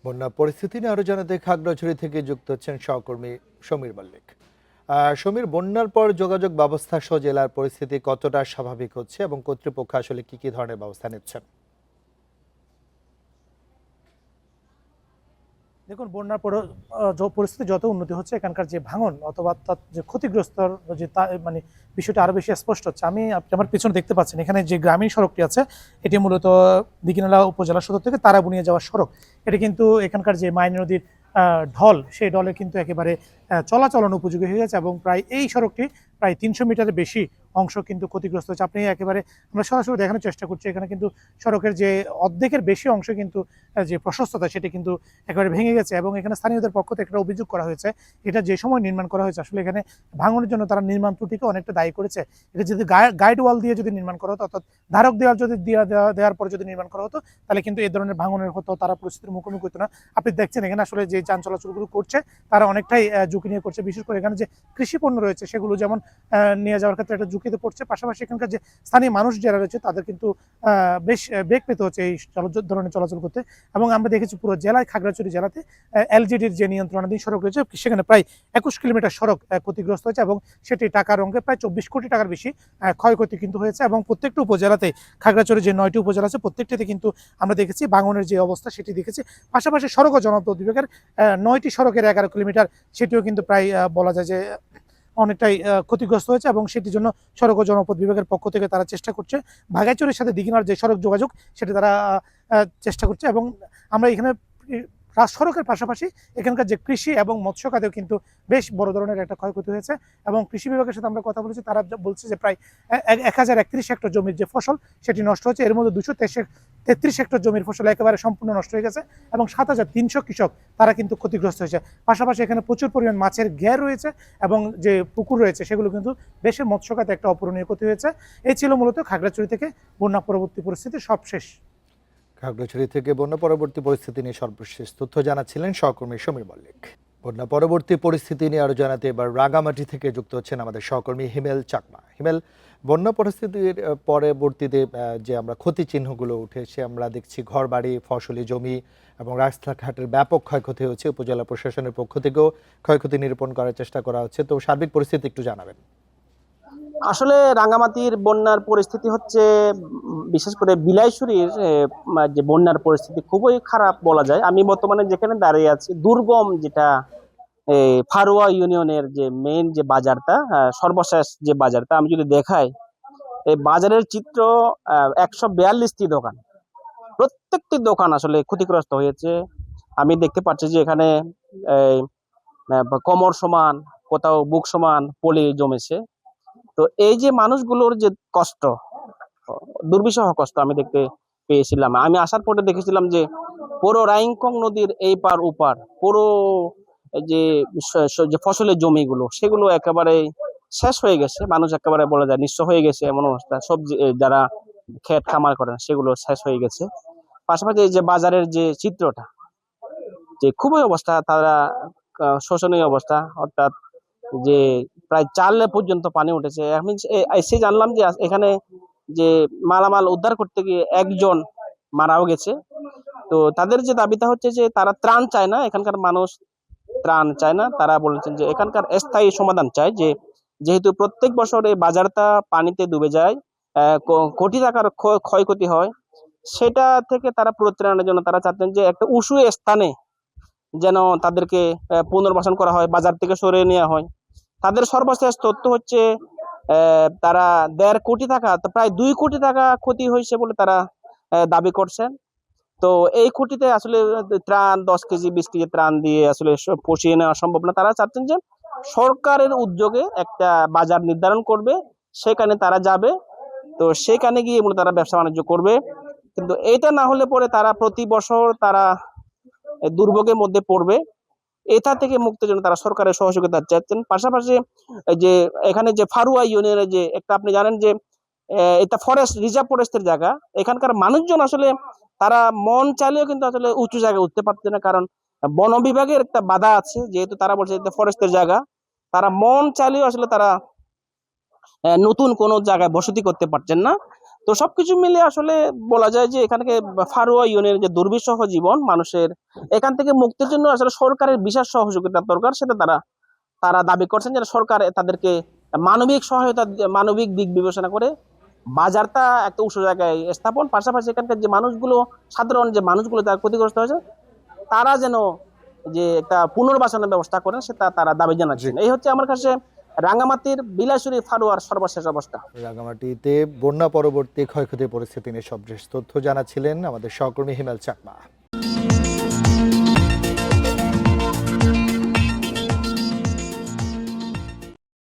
বন্যা পরিস্থিতি নিয়ে আরো জানাতে খাগড়াছড়ি থেকে যুক্ত হচ্ছেন সহকর্মী সমীর মল্লিক। সমীর, বন্যার পর যোগাযোগ ব্যবস্থা সহ জেলার পরিস্থিতি কতটা স্বাভাবিক হচ্ছে এবং কর্তৃপক্ষ আসলে কি কি ধরনের ব্যবস্থা নিচ্ছেন? দেখুন, বন্যার পর পরিস্থিতি যত উন্নতি হচ্ছে, এখানকার যে ভাঙন অথবা তার যে ক্ষতিগ্রস্ত যে মানে বিষয়টা আরো বেশি স্পষ্ট হচ্ছে। আপনি আমার পিছনে দেখতে পাচ্ছেন, এখানে যে গ্রামীণ সড়কটি আছে, এটি মূলত দীঘিনালা উপজেলা সদর থেকে তারাবুনিয়া যাওয়ার সড়ক। এটি কিন্তু এখানকার যে মাইনী নদীর ঢল, সেই ঢলে কিন্তু একেবারে চলাচলন উপযোগী হয়ে গেছে এবং প্রায় এই সড়কটি প্রায় ৩০০ মিটারের বেশি অংশ কিন্তু ক্ষতিগ্রস্ত হচ্ছে। আপনি একেবারে আমরা সরাসরি দেখানোর চেষ্টা করছি, এখানে কিন্তু সড়কের যে অর্ধেকের বেশি অংশ কিন্তু যে প্রশস্ততা, সেটি কিন্তু একেবারে ভেঙে গেছে এবং এখানে স্থানীয়দের পক্ষ থেকে একটা অভিযোগ করা হয়েছে, এটা যে সময় নির্মাণ করা হয়েছে আসলে এখানে ভাঙনের জন্য তারা নির্মাণ ত্রুটিকে অনেকটা দায়ী করেছে। এটা যদি গাইড ওয়াল দিয়ে যদি নির্মাণ করা হতো, অর্থাৎ ধারক দেওয়াল যদি দেওয়ার পরে যদি নির্মাণ করা হতো, তাহলে কিন্তু এই ধরনের ভাঙনের হতো, তারা পরিস্থিতির মুখোমুখি হতো না। আপনি দেখছেন এখানে আসলে যে যান চলাচলগুলো করছে, তারা অনেকটাই ঝুঁকি নিয়ে করছে। বিশেষ করে এখানে যে কৃষি পণ্য রয়েছে, সেগুলো যেমন নিয়ে যাওয়ার ক্ষেত্রে একটা ঝুঁকিতে পড়ছে, পাশাপাশি এখানকার যে স্থানীয় মানুষ যারা রয়েছে তাদের কিন্তু বেশ বেগ পেতে হচ্ছে এই ধরনের চলাচল করতে। এবং আমরা দেখেছি পুরো জেলায়, খাগড়াছড়ি জেলাতে এলজিডির যে নিয়ন্ত্রণাধীন সড়ক রয়েছে, সেখানে প্রায় ২১ কিলোমিটার সড়ক ক্ষতিগ্রস্ত হয়েছে এবং সেটি টাকার অঙ্কে প্রায় ২৪ কোটি টাকার বেশি ক্ষয়ক্ষতি কিন্তু হয়েছে। এবং প্রত্যেকটা উপজেলাতে, খাগড়াছড়ি যে ৯টি উপজেলা আছে, প্রত্যেকটিতে কিন্তু আমরা দেখেছি ভাঙনের যে অবস্থা সেটি দেখেছি। পাশাপাশি সড়ক ও জনপথ বিভাগের ৯টি সড়কের ১১ কিলোমিটার, সেটিও কিন্তু প্রায় বলা যায় যে অনেকটাই ক্ষতিগ্রস্ত হয়েছে এবং সেটির জন্য সড়ক ও জনপথ বিভাগের পক্ষ থেকে তারা চেষ্টা করছে ভাগাইচরের সাথে দীঘিনার যে সড়ক যোগাযোগ, সেটি তারা চেষ্টা করছে। এবং আমরা এখানে সড়কের পাশাপাশি এখানকার যে কৃষি এবং মৎস্য খাতেও কিন্তু বেশ বড় ধরনের একটা ক্ষয়ক্ষতি হয়েছে। এবং কৃষি বিভাগের সাথে আমরা কথা বলেছি, তারা বলছে যে প্রায় ১,০৩১ হেক্টর জমির যে ফসল, সেটি নষ্ট হচ্ছে। এর মধ্যে ২৩৩ হেক্টর জমির ফসল একেবারে সম্পূর্ণ নষ্ট হয়ে গেছে এবং ৭,৩০০ কৃষক তারা কিন্তু ক্ষতিগ্রস্ত হয়েছে। পাশাপাশি এখানে প্রচুর পরিমাণ মাছের ঘের রয়েছে এবং যে পুকুর রয়েছে, সেগুলো কিন্তু দেশের মৎস্য খাতে একটা অপূরণীয় ক্ষতি হয়েছে। এই ছিল মূলত খাগড়াছড়ি থেকে বন্যা পরবর্তী পরিস্থিতি সবশেষ। খাগড়াছড়ি থেকে বন্যা পরবর্তী পরিস্থিতি নিয়ে সর্বশেষ তথ্য জানাচ্ছিলেন সহকর্মী সমীর মল্লিক। বন্যা পরবর্তী পরিস্থিতি নিয়ে আরো জানাতে এবার রাঙামাটি থেকে যুক্ত হচ্ছেন আমাদের সহকর্মী হিমেল চাকমা। হিমেল, বন্যা পরিস্থিতির পরবর্তীতে যে আমরা ক্ষতি চিহ্নগুলো উঠেছে, আমরা দেখছি ঘরবাড়ি, ফসলি জমি এবং রাস্তাঘাটের ব্যাপক ক্ষয়ক্ষতি হচ্ছে। উপজেলা প্রশাসনের পক্ষ থেকেও ক্ষয়ক্ষতি নিরূপণ করার চেষ্টা করা হচ্ছে, তো সার্বিক পরিস্থিতি একটু জানাবেন। আসলে রাঙ্গামাটির বন্যার পরিস্থিতি হচ্ছে বিশেষ করে বিলাইছড়ির যে বন্যার পরিস্থিতি খুবই খারাপ বলা যায়। আমি বর্তমানে যেখানে দাঁড়িয়ে আছি, দুর্গম যেটা ফারুয়া ইউনিয়নের যে মেইন যে বাজারটা, সর্বশেষ যে বাজারটা আমি যদি দেখাই, এই বাজারের চিত্র ১৪২টি দোকান, প্রত্যেকটি দোকান আসলে ক্ষতিগ্রস্ত হয়েছে। আমি দেখতে পাচ্ছি যে এখানে এই কোমর সমান, কোথাও বুক সমান পলি জমেছে। তো এই যে মানুষগুলোর যে কষ্ট, দুর্বিষহ কষ্ট আমি দেখতে পেয়েছিলাম। আমি আসার পরে দেখেছিলাম যে পুরো রাইংকং নদীর এই পার ওপার পুরো যে যে ফসলের জমিগুলো, সেগুলো একেবারে শেষ হয়ে গেছে। মানুষ একেবারে বলা যায় নিঃস্ব হয়ে গেছে এমন অবস্থা। সবজি যারা ক্ষেত খামার করেন, সেগুলো শেষ হয়ে গেছে। পাশাপাশি এই যে বাজারের যে চিত্রটা, যে খুবই অবস্থা, তারা শোষণীয় অবস্থা, অর্থাৎ যে প্রায় চাল পর্যন্ত পানি উঠেছে। আমি এসে জানলাম যে এখানে যে মালামাল উদ্ধার করতে গিয়ে একজন মারাও গেছে। তো তাদের যে দাবিটা হচ্ছে যে তারা ত্রাণ চায় না, এখানকার মানুষ ত্রাণ চায় না। তারা বলেছেন যে এখানকার স্থায়ী সমাধান চায়, যে যেহেতু প্রত্যেক বছর এই বাজারটা পানিতে ডুবে যায়, কোটি টাকার ক্ষয়ক্ষতি হয়, সেটা থেকে তারা পরিত্রাণের জন্য তারা চাচ্ছেন যে একটা উঁচু স্থানে যেন তাদেরকে পুনর্বাসন করা হয়, বাজার থেকে সরিয়ে নেওয়া হয়। তাদের সর্বশেষ তথ্য হচ্ছে তারা ১.৫ কোটি টাকা, প্রায় ২ কোটি টাকা ক্ষতি হয়েছে বলে তারা দাবি করছেন। তো এই ক্ষতিতে আসলে ত্রাণ ১০ কেজি ২০ কেজি ত্রাণ দিয়ে আসলে পুষিয়ে নেওয়া সম্ভব না। তারা চাচ্ছেন যে সরকারের উদ্যোগে একটা বাজার নির্ধারণ করবে, সেখানে তারা যাবে। তো সেখানে গিয়ে মূলত তারা ব্যবসা বাণিজ্য করবে। কিন্তু এটা না হলে পরে তারা প্রতি বছর তারা দুর্ভোগের মধ্যে পড়বে। এটা থেকে মুক্তির জন্য তারা সরকারের সহযোগিতা চাচ্ছেন। পাশাপাশি যে এখানে যে ফারুয়া ইউনিয়নের যে একটা, আপনি জানেন যে এটা ফরেস্ট রিজার্ভ ফরেস্টের জায়গা। এখানকার মানুষজন আসলে তারা মন চাইলেও কিন্তু আসলে উঁচু জায়গায় উঠতে পারছে না, কারণ বন বিভাগের একটা বাধা আছে। যেহেতু তারা বলছে এটা ফরেস্টের জায়গা, তারা মন চাইলেও আসলে তারা নতুন কোনো জায়গায় বসতি করতে পারছেন না। তো সবকিছু মিলে আসলে বলা যায় যে এখানে ফারুয়া ইউনিয়নের যে দুর্বিষহ জীবন মানুষের, এখান থেকে মুক্তির জন্য আসলে সরকারের বিশেষ সহযোগিতা দরকার, সেটা তারা তারা দাবি করছেন যে সরকার তাদেরকে মানবিক সহায়তা, মানবিক দিক বিবেচনা করে বাজারটা একটা উঁচু জায়গায় স্থাপন, পাশাপাশি এখানকার যে মানুষগুলো, সাধারণ যে মানুষগুলো যারা ক্ষতিগ্রস্ত হয়েছে, তারা যেন যে একটা পুনর্বাসনের ব্যবস্থা করেন, সেটা তারা দাবি জানাচ্ছেন। এই হচ্ছে আমার কাছে রাঙ্গামাটির বিলাসুরি ফারুয়ার সর্বশেষ অবস্থা। রাঙামাটিতে বন্যা পরবর্তী ক্ষয়ক্ষতির পরিস্থিতি নিয়ে সবশেষ তথ্য জানাচ্ছিলেন আমাদের সহকর্মী হিমেল চাকমা।